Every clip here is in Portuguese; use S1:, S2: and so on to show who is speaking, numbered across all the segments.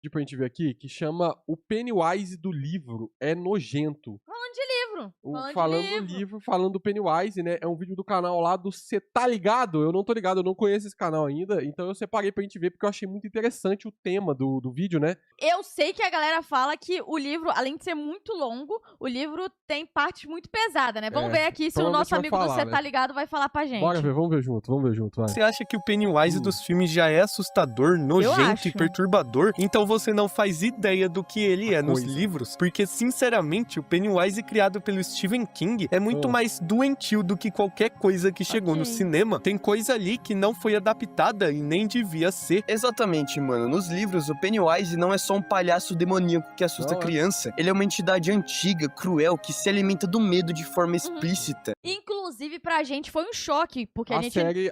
S1: pra gente ver aqui, que chama O Pennywise do Livro é Nojento.
S2: Falando de livro.
S1: Falando do livro, falando do Pennywise, né? É um vídeo do canal lá do Cê Tá Ligado? Eu não tô ligado, eu não conheço esse canal ainda, então eu separei pra gente ver porque eu achei muito interessante o tema do vídeo, né?
S2: Eu sei que a galera fala que o livro, além de ser muito longo, o livro tem partes muito pesadas, né? Vamos ver aqui se o nosso amigo do Cê Tá Ligado vai falar pra gente.
S1: Bora ver, vamos ver junto, vai.
S3: Você acha que o Pennywise dos filmes já é assustador, nojento e perturbador? Então você não faz ideia do que ele é nos livros, porque sinceramente o Pennywise criado pelo Stephen King é muito mais doentio do que qualquer coisa que chegou no cinema. Tem coisa ali que não foi adaptada e nem devia ser.
S4: Exatamente, mano. Nos livros, o Pennywise não é só um palhaço demoníaco que assusta criança. Ele é uma entidade antiga, cruel, que se alimenta do medo de forma explícita.
S2: Inclusive, pra gente foi um choque, porque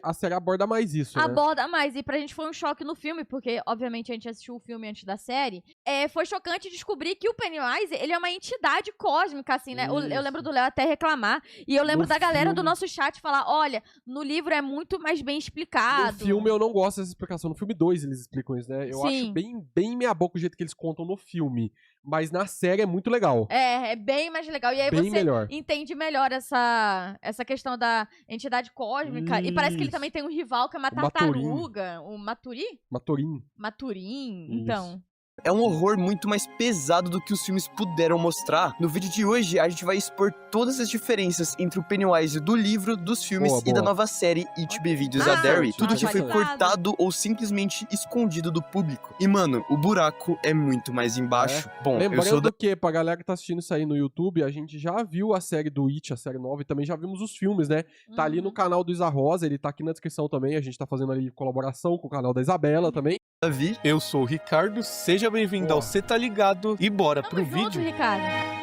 S2: a
S1: série aborda mais isso, né?
S2: Aborda mais, e pra gente foi um choque no filme, porque, obviamente, a gente assistiu o filme antes da série. Foi chocante descobrir que o Pennywise, ele é uma entidade cósmica, assim, né? Eu lembro do Léo até reclamar, e eu lembro da galera do nosso chat falar, olha, no livro é muito mais bem explicado.
S1: No filme eu não gosto dessa explicação. No filme 2 eles explicam isso, né? Eu acho bem meia boca o jeito que eles contam no filme. Mas na série é muito legal.
S2: É bem mais legal. E aí
S1: bem
S2: você entende melhor essa questão da entidade cósmica. Isso. E parece que ele também tem um rival que é uma tartaruga. O Maturin. Então...
S4: É um horror muito mais pesado do que os filmes puderam mostrar. No vídeo de hoje, a gente vai expor todas as diferenças entre o Pennywise do livro, dos filmes e da nova série It Videos a Derry. Tudo que foi cortado ou simplesmente escondido do público. E, mano, o buraco é muito mais embaixo. Bom,
S1: lembrando que, pra galera que tá assistindo isso aí no YouTube, a gente já viu a série do It, a série nova, e também já vimos os filmes, né? Tá ali no canal do Isa Rosa, ele tá aqui na descrição também, a gente tá fazendo ali colaboração com o canal da Isabela também.
S3: Davi, eu sou o Ricardo, seja bem-vindo ao Cê Tá Ligado e bora pro vídeo.
S2: Ricardo.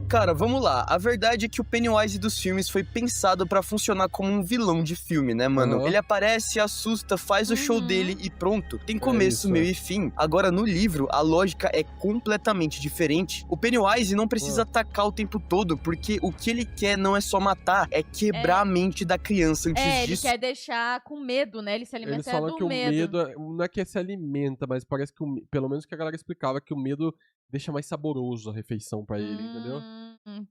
S4: Cara, vamos lá. A verdade é que o Pennywise dos filmes foi pensado pra funcionar como um vilão de filme, né, mano? Ele aparece, assusta, faz o show dele e pronto. Tem começo, meio e fim. Agora, no livro, a lógica é completamente diferente. O Pennywise não precisa atacar o tempo todo, porque o que ele quer não é só matar, é quebrar a mente da criança antes disso.
S2: Ele quer deixar com medo, né? Ele se alimenta do medo.
S1: Eles falam que o medo não é que se alimenta, mas parece que, pelo menos que a galera explicava, que o medo deixa mais saboroso a refeição pra ele, entendeu?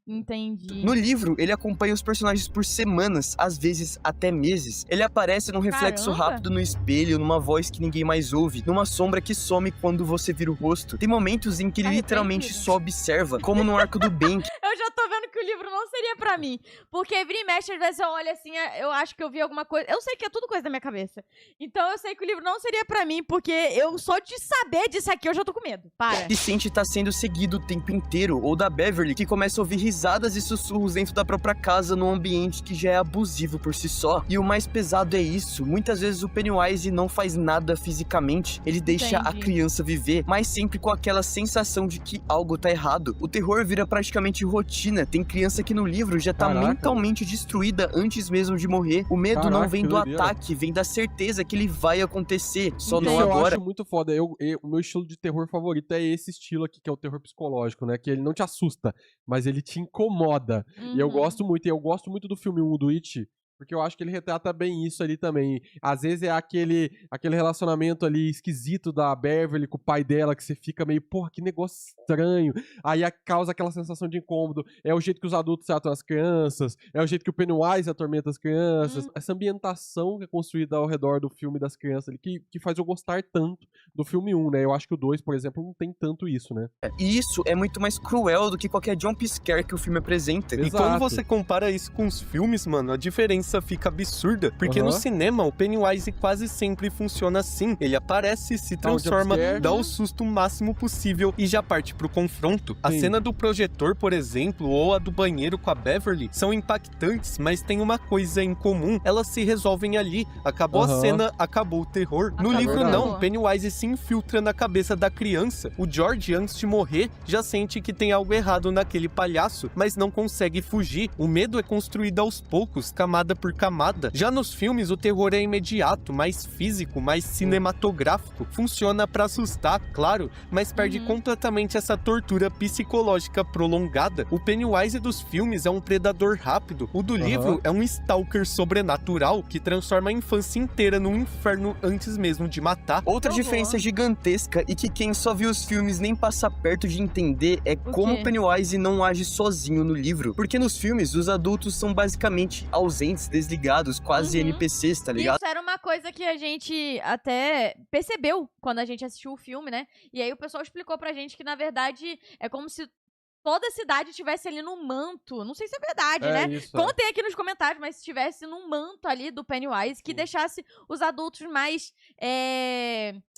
S2: Entendi.
S4: No livro, ele acompanha os personagens por semanas, às vezes até meses. Ele aparece num reflexo rápido no espelho, numa voz que ninguém mais ouve, numa sombra que some quando você vira o rosto. Tem momentos em que ele literalmente só observa, como no arco do Bank.
S2: Eu já tô vendo que o livro não seria pra mim, porque vira e mexe, às vezes eu olho assim, eu acho que eu vi alguma coisa, eu sei que é tudo coisa da minha cabeça, então eu sei que o livro não seria pra mim, porque eu só de saber disso aqui eu já tô com medo, para.
S4: Se sente tá sendo seguido o tempo inteiro, ou da Beverly, que começa a ouvir risadas e sussurros dentro da própria casa num ambiente que já é abusivo por si só. E o mais pesado é isso, muitas vezes o Pennywise não faz nada fisicamente, ele deixa a criança viver, mas sempre com aquela sensação de que algo tá errado. O terror vira praticamente rotina, tem criança que no livro já tá mentalmente destruída antes mesmo de morrer. O medo não vem do ataque, vem da certeza que ele vai acontecer, só não agora.
S1: Eu acho muito foda, o meu estilo de terror favorito é esse estilo aqui, que é o terror psicológico, né, que ele não te assusta, mas ele te incomoda. E eu gosto muito do filme 1 do It, porque eu acho que ele retrata bem isso ali também. Às vezes é aquele relacionamento ali esquisito da Beverly com o pai dela, que você fica meio, porra, que negócio estranho. Aí causa aquela sensação de incômodo. É o jeito que os adultos tratam as crianças, é o jeito que o Pennywise atormenta as crianças. Essa ambientação que é construída ao redor do filme das crianças ali, que faz eu gostar tanto do filme 1, né? Eu acho que o 2, por exemplo, não tem tanto isso, né?
S4: E isso é muito mais cruel do que qualquer jump scare que o filme apresenta.
S3: E quando você compara isso com os filmes, mano, a diferença fica absurda, porque no cinema o Pennywise quase sempre funciona assim, ele aparece, se transforma, dá o susto máximo possível e já parte pro confronto. A cena do projetor, por exemplo, ou a do banheiro com a Beverly, são impactantes, mas tem uma coisa em comum, elas se resolvem ali, acabou a cena, acabou o terror. No livro não, Pennywise se infiltra na cabeça da criança, o George antes de morrer já sente que tem algo errado naquele palhaço, mas não consegue fugir, o medo é construído aos poucos, camada camada por camada. Já nos filmes, o terror é imediato, mais físico, mais cinematográfico. Funciona pra assustar, claro, mas perde completamente essa tortura psicológica prolongada. O Pennywise dos filmes é um predador rápido. O do livro é um stalker sobrenatural que transforma a infância inteira num inferno antes mesmo de matar.
S4: Outra diferença gigantesca e que quem só viu os filmes nem passa perto de entender é como o Pennywise não age sozinho no livro. Porque nos filmes, os adultos são basicamente ausentes, desligados, quase NPCs, tá ligado?
S2: Isso era uma coisa que a gente até percebeu quando a gente assistiu o filme, né? E aí o pessoal explicou pra gente que, na verdade, é como se toda a cidade estivesse ali no manto. Não sei se é verdade, né?
S1: Isso,
S2: Contem aqui nos comentários, mas se estivesse num manto ali do Pennywise, que deixasse os adultos mais...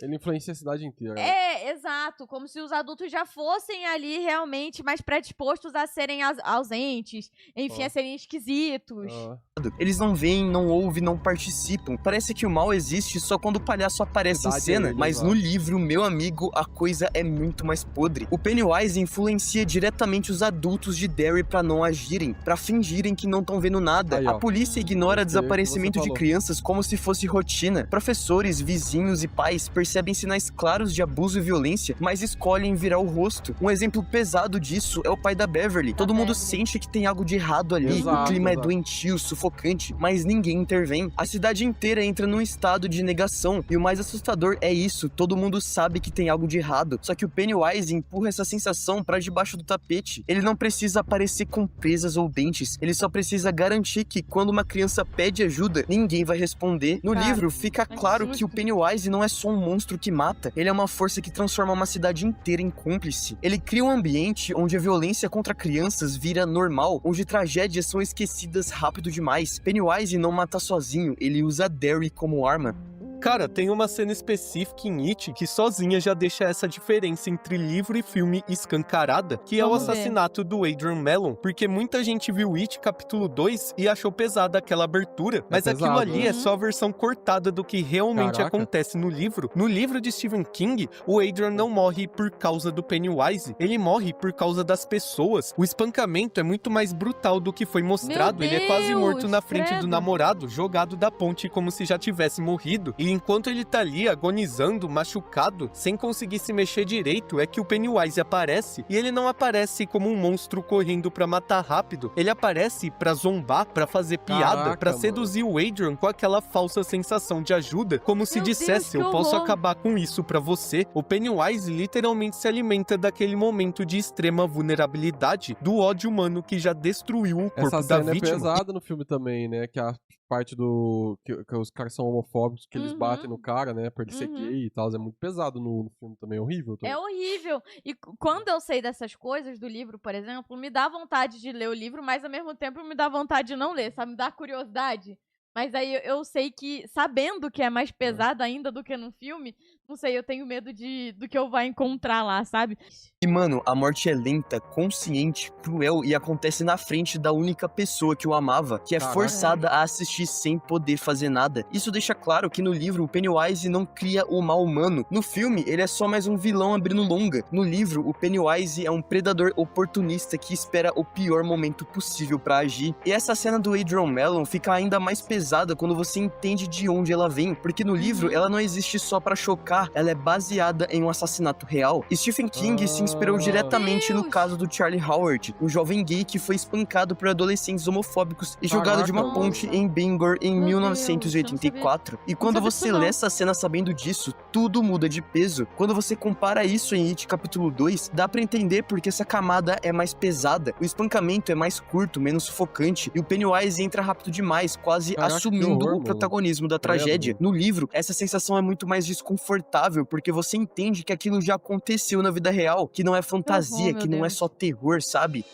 S1: Ele influencia a cidade inteira.
S2: Exato. Como se os adultos já fossem ali realmente mais predispostos a serem ausentes, enfim, a serem esquisitos.
S4: Eles não veem, não ouvem, não participam. Parece que o mal existe só quando o palhaço aparece em cena, mas no livro, meu amigo, a coisa é muito mais podre. O Pennywise influencia diretamente os adultos de Derry pra não agirem, pra fingirem que não estão vendo nada. A polícia ignora desaparecimento de crianças como se fosse rotina. Professores, vizinhos e pais percebem sinais claros de abuso e violência, mas escolhem virar o rosto. Um exemplo pesado disso é o pai da Beverly. Todo mundo sente que tem algo de errado ali. O clima é doentio, sufocante, mas ninguém intervém. A cidade inteira entra num estado de negação, e o mais assustador é isso: todo mundo sabe que tem algo de errado, só que o Pennywise empurra essa sensação pra debaixo do tapete. Ele não precisa aparecer com presas ou dentes, ele só precisa garantir que quando uma criança pede ajuda, ninguém vai responder. No livro, fica claro que o Pennywise não é só um monstro que mata, ele é uma força que transforma uma cidade inteira em cúmplice. Ele cria um ambiente onde a violência contra crianças vira normal, onde tragédias são esquecidas rápido demais. Pennywise não mata sozinho, ele usa Derry como arma.
S3: Cara, tem uma cena específica em It que sozinha já deixa essa diferença entre livro e filme escancarada, que é o assassinato do Adrian Mellon, porque muita gente viu It capítulo 2 e achou pesada aquela abertura, mas aquilo ali é só a versão cortada do que realmente acontece no livro. No livro de Stephen King, o Adrian não morre por causa do Pennywise, ele morre por causa das pessoas. O espancamento é muito mais brutal do que foi mostrado, ele é quase morto na frente do namorado, jogado da ponte como se já tivesse morrido. E enquanto ele tá ali agonizando, machucado, sem conseguir se mexer direito, é que o Pennywise aparece, e ele não aparece como um monstro correndo pra matar rápido, ele aparece pra zombar, pra fazer piada, pra seduzir o Adrian com aquela falsa sensação de ajuda, como se dissesse: eu posso acabar com isso pra você. O Pennywise literalmente se alimenta daquele momento de extrema vulnerabilidade, do ódio humano que já destruiu o corpo da vítima.
S1: Essa cena é pesada no filme também, né, que a parte do... que os caras são homofóbicos, que eles batem no cara, né, por ele ser gay e tal, é muito pesado no filme também, é horrível.
S2: É horrível. E quando eu sei dessas coisas do livro, por exemplo, me dá vontade de ler o livro, mas ao mesmo tempo me dá vontade de não ler, sabe? Me dá curiosidade. Mas aí eu sei que, sabendo que é mais pesado ainda do que no filme, não sei, eu tenho medo do que eu vou encontrar lá, sabe?
S4: E, mano, a morte é lenta, consciente, cruel e acontece na frente da única pessoa que o amava, que é forçada a assistir sem poder fazer nada. Isso deixa claro que no livro o Pennywise não cria o mal humano. No filme, ele é só mais um vilão abrindo longa. No livro, o Pennywise é um predador oportunista que espera o pior momento possível pra agir. E essa cena do Adrian Mellon fica ainda mais pesada quando você entende de onde ela vem, porque no livro ela não existe só pra chocar, ela é baseada em um assassinato real. Stephen King se inspirou diretamente no caso do Charlie Howard, um jovem gay que foi espancado por adolescentes homofóbicos e jogado de uma ponte em Bangor em 1984. E quando você lê essa cena sabendo disso, tudo muda de peso. Quando você compara isso em It capítulo 2, dá pra entender porque essa camada é mais pesada, o espancamento é mais curto, menos sufocante, e o Pennywise entra rápido demais, quase assumindo o protagonismo da tragédia. No livro, essa sensação é muito mais desconfortável, porque você entende que aquilo já aconteceu na vida real, que não é fantasia, que não é só terror, sabe?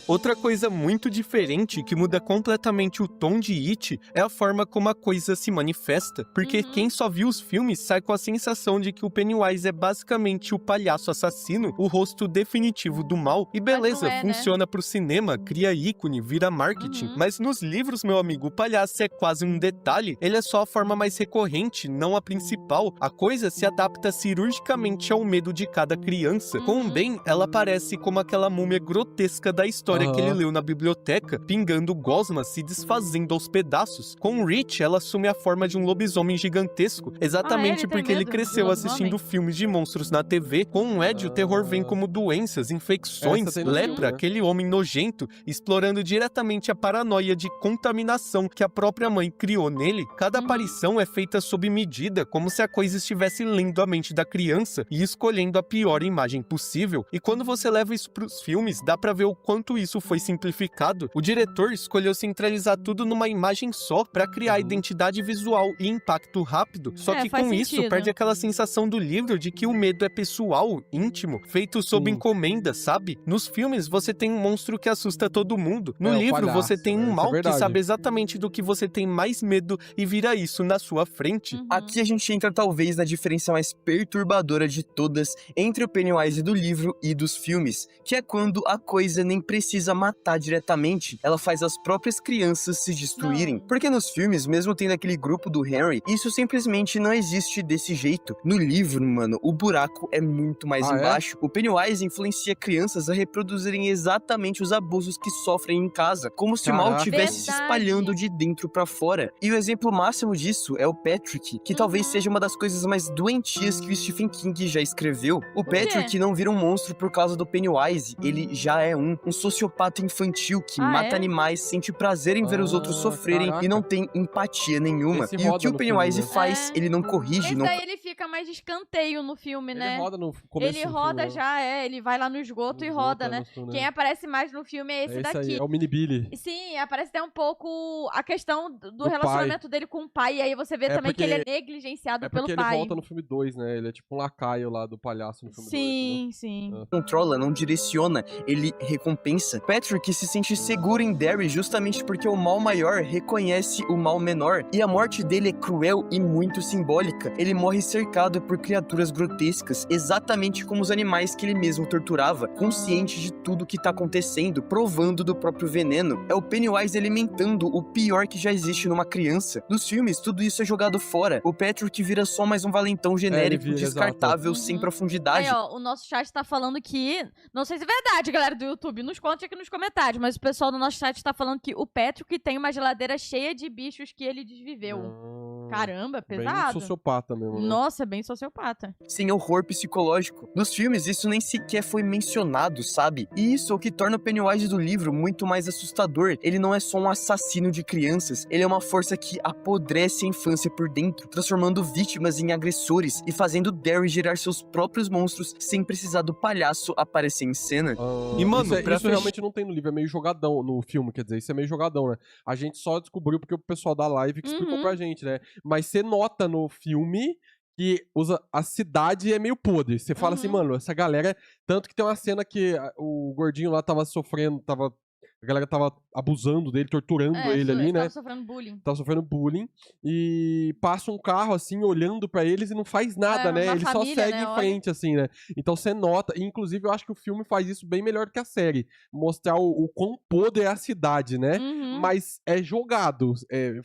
S3: Outra coisa muito diferente que muda completamente o tom de It é a forma como a coisa se manifesta, porque quem só viu os filmes sai com a sensação de que o Pennywise é basicamente o palhaço assassino, o rosto definitivo do mal, e beleza, funciona pro cinema, cria ícone, vira marketing, mas nos livros, meu amigo, o palhaço é quase um detalhe, ele é só a forma mais recorrente, não a principal, a coisa se adapta cirurgicamente ao medo de cada criança. Com o Ben, ela aparece como aquela múmia grotesca da história história que ele leu na biblioteca, pingando gosma se desfazendo aos pedaços. Com Rich, ela assume a forma de um lobisomem gigantesco, exatamente porque ele cresceu assistindo filmes de monstros na TV. Com Ed, o terror vem como doenças, infecções, lepra, aquele homem nojento, explorando diretamente a paranoia de contaminação que a própria mãe criou nele. Cada aparição é feita sob medida, como se a coisa estivesse lendo a mente da criança e escolhendo a pior imagem possível. E quando você leva isso pros filmes, dá pra ver o quanto isso foi simplificado. O diretor escolheu centralizar tudo numa imagem só pra criar identidade visual e impacto rápido. Só que com isso perde aquela sensação do livro de que o medo é pessoal, íntimo, feito sob encomenda, sabe? Nos filmes você tem um monstro que assusta todo mundo. No livro você tem um mal que sabe exatamente do que você tem mais medo e vira isso na sua frente.
S4: Aqui a gente entra talvez na diferença mais perturbadora de todas entre o Pennywise do livro e dos filmes, que é quando a coisa nem precisa matar diretamente, ela faz as próprias crianças se destruírem. Porque nos filmes, mesmo tendo aquele grupo do Henry, isso simplesmente não existe desse jeito. No livro, mano, o buraco é muito mais embaixo. O Pennywise influencia crianças a reproduzirem exatamente os abusos que sofrem em casa, como se o mal estivesse se espalhando de dentro pra fora. E o exemplo máximo disso é o Patrick, que talvez seja uma das coisas mais doentias que o Stephen King já escreveu. O Patrick não vira um monstro por causa do Pennywise, ele já é um sociopata infantil que mata animais, sente prazer em ver os outros sofrerem e não tem empatia nenhuma. E o que o Pennywise faz, ele não corrige.
S2: Esse daí ele fica mais de escanteio no filme, né?
S1: Ele roda no começo.
S2: Ele roda já, ele vai lá no esgoto e roda, né? Quem aparece mais no filme é esse daqui.
S1: Aí, é o Mini Billy.
S2: Sim, aparece até um pouco a questão do relacionamento dele com o pai, e aí você vê também que ele é negligenciado pelo pai.
S1: É porque ele volta no filme 2, né? Ele é tipo um lacaio lá do palhaço no filme 2.
S2: Sim, sim.
S4: Controla, não direciona, ele recompensa. Patrick se sente seguro em Derry justamente porque o mal maior reconhece o mal menor, e a morte dele é cruel e muito simbólica. Ele morre cercado por criaturas grotescas, exatamente como os animais que ele mesmo torturava, consciente de tudo que tá acontecendo, provando do próprio veneno. É o Pennywise alimentando o pior que já existe numa criança. Nos filmes, tudo isso é jogado fora. O Patrick vira só mais um valentão genérico, descartável, sem profundidade.
S2: Aí, ó, o nosso chat tá falando que... Não sei se é verdade, galera do YouTube, nos conte aqui nos comentários, mas o pessoal do nosso chat tá falando que o Patrick tem uma geladeira cheia de bichos que ele desviveu. Caramba, pesado.
S1: Bem sociopata mesmo, né?
S2: Nossa, é bem sociopata.
S4: Sem horror psicológico. Nos filmes, isso nem sequer foi mencionado, sabe? E isso é o que torna o Pennywise do livro muito mais assustador. Ele não é só um assassino de crianças, ele é uma força que apodrece a infância por dentro, transformando vítimas em agressores e fazendo Derry gerar seus próprios monstros sem precisar do palhaço aparecer em cena.
S1: E, mano, isso realmente não tem no livro, é meio jogadão no filme, quer dizer, isso é meio jogadão, né? A gente só descobriu porque o pessoal da live que explicou pra gente, né? Mas você nota no filme que usa a cidade é meio podre. Você fala assim, mano, essa galera... Tanto que tem uma cena que o gordinho lá tava sofrendo, a galera tava abusando dele, torturando ele ali, né?
S2: Tava sofrendo bullying.
S1: Tava sofrendo bullying. E passa um carro, assim, olhando pra eles e não faz nada, né? Ele só segue em frente, assim, né? Então você nota. E, inclusive, eu acho que o filme faz isso bem melhor do que a série. Mostrar o quão podre é a cidade, né? Mas é jogado.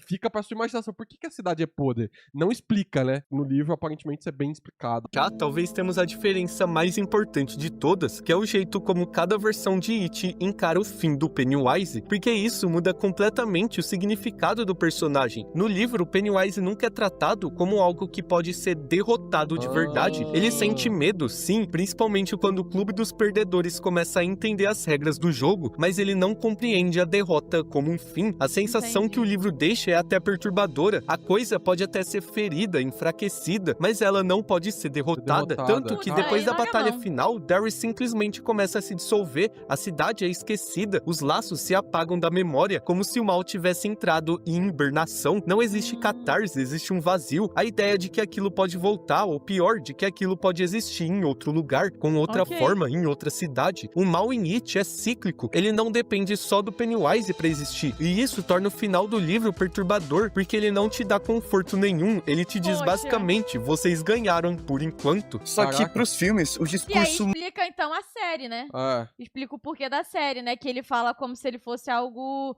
S1: Fica pra sua imaginação. Por que a cidade é podre? Não explica, né? No livro, aparentemente, isso é bem explicado.
S3: Já, talvez temos a diferença mais importante de todas, que é o jeito como cada versão de It encara o fim do Pennywise, porque isso muda completamente o significado do personagem. No livro, o Pennywise nunca é tratado como algo que pode ser derrotado de verdade. Ele sente medo, sim, principalmente quando o Clube dos Perdedores começa a entender as regras do jogo, mas ele não compreende a derrota como um fim. A sensação que o livro deixa é até perturbadora. A coisa pode até ser ferida, enfraquecida, mas ela não pode ser derrotada. Tanto que depois da batalha final, Derry simplesmente começa a se dissolver, a cidade é esquecida, os laços se apagam da memória, como se o mal tivesse entrado em hibernação. Não existe catarse, existe um vazio. A ideia de que aquilo pode voltar, ou pior, de que aquilo pode existir em outro lugar, com outra forma, em outra cidade. O mal em It é cíclico, ele não depende só do Pennywise pra existir. E isso torna o final do livro perturbador, porque ele não te dá conforto nenhum, ele te diz basicamente, vocês ganharam por enquanto.
S4: Só que pros filmes, o discurso...
S2: E aí explica então a série, né? Explica o porquê da série, né? Que ele fala como se ele fosse algo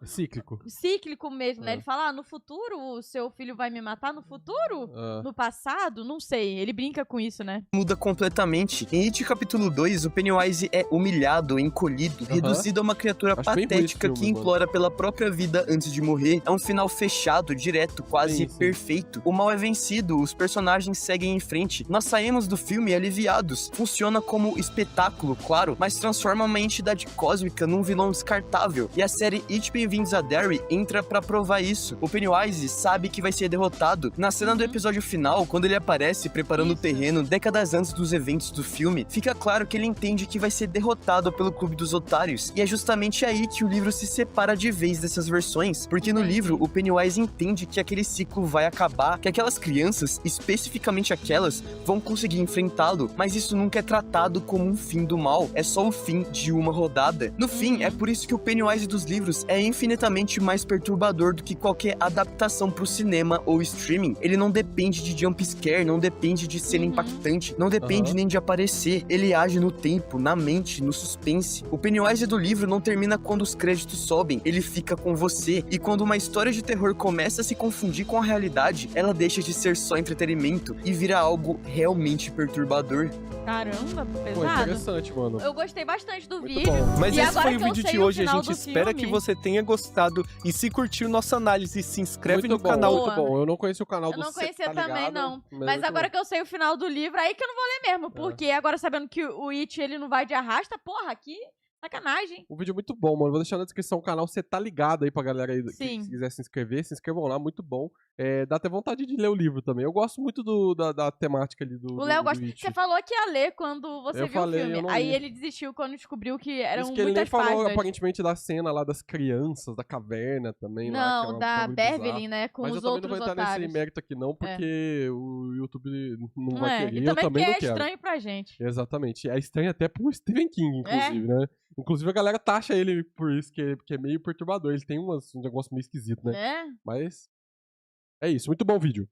S2: cíclico mesmo, né? Ele fala, no futuro o seu filho vai me matar, no futuro? No passado? Não sei, ele brinca com isso, né?
S4: Muda completamente. Em It capítulo 2, o Pennywise é humilhado, encolhido, reduzido a uma criatura patética que implora pela própria vida antes de morrer. É um final fechado, direto, quase perfeito. O mal é vencido, os personagens seguem em frente. Nós saímos do filme aliviados. Funciona como espetáculo, claro, mas transforma uma entidade cósmica num vilão descartável. E a série It Bem-vindos a Derry entra pra provar isso. O Pennywise sabe que vai ser derrotado. Na cena do episódio final, quando ele aparece preparando o terreno décadas antes dos eventos do filme, fica claro que ele entende que vai ser derrotado pelo Clube dos Otários. E é justamente aí que o livro se separa de vez dessas versões, porque no livro o Pennywise entende que aquele ciclo vai acabar, que aquelas crianças, especificamente aquelas, vão conseguir enfrentá-lo, mas isso nunca é tratado como um fim do mal, é só o fim de uma rodada. No fim, é por isso que o Pennywise dos livros é infinitamente mais perturbador do que qualquer adaptação pro cinema ou streaming. Ele não depende de jumpscare, não depende de cena impactante, não depende nem de aparecer. Ele age no tempo, na mente, no suspense. O Pennywise do livro não termina quando os créditos sobem, ele fica com você. E quando uma história de terror começa a se confundir com a realidade, ela deixa de ser só entretenimento e vira algo realmente perturbador.
S2: Caramba, pesado.
S1: Pô, interessante, mano.
S2: Eu gostei bastante do
S1: Muito
S2: vídeo.
S1: bom.
S3: Mas
S2: E
S3: esse
S2: agora
S3: foi o
S2: que eu
S3: vídeo
S2: sei
S3: de
S2: o
S3: hoje. A
S2: final
S3: gente
S2: do
S3: espera
S2: filme-
S3: que você tenha gostado. E se curtiu nossa análise, se inscreve
S1: Muito
S3: no
S1: bom,
S3: canal.
S1: muito bom. Eu não conheci o canal
S2: Eu
S1: do
S2: não
S1: Cê
S2: conhecia
S1: Tá
S2: também,
S1: Ligado,
S2: não.
S1: mas
S2: Mas
S1: muito
S2: agora
S1: bom.
S2: que eu sei o final do livro, aí que eu não vou ler mesmo. Porque agora sabendo que o It, ele não vai de arrasta, porra, aqui, sacanagem.
S1: Um vídeo muito bom, mano. Vou deixar na descrição o canal. Você tá ligado aí pra galera aí que
S2: Sim.
S1: se quiser se inscrever. Se inscrevam lá, muito bom. Dá até vontade de ler o livro também. Eu gosto muito da temática ali do
S2: O Léo
S1: do
S2: gosta.
S1: It.
S2: Você falou que ia ler quando você
S1: Eu
S2: viu
S1: falei,
S2: o
S1: eu
S2: filme.
S1: não
S2: Aí
S1: li.
S2: ele desistiu quando descobriu que eram
S1: Isso que ele nem
S2: muitas
S1: falou,
S2: páginas.
S1: aparentemente, da cena lá das crianças, da caverna também. lá, que é
S2: Não,
S1: um
S2: da
S1: bagulho
S2: Beverly,
S1: bizarro.
S2: né? Com
S1: Mas eu
S2: os
S1: também não
S2: outros
S1: vou entrar nesse
S2: otários.
S1: mérito aqui não, porque o YouTube não vai querer.
S2: E
S1: Eu
S2: também
S1: também
S2: porque
S1: não
S2: é
S1: quero.
S2: estranho pra gente.
S1: Exatamente. É estranho até pro Stephen King, inclusive, né? Inclusive a galera taxa ele por isso, que é meio perturbador. Ele tem um negócio meio esquisito, né?
S2: Né?
S1: Mas é isso. Muito bom o vídeo.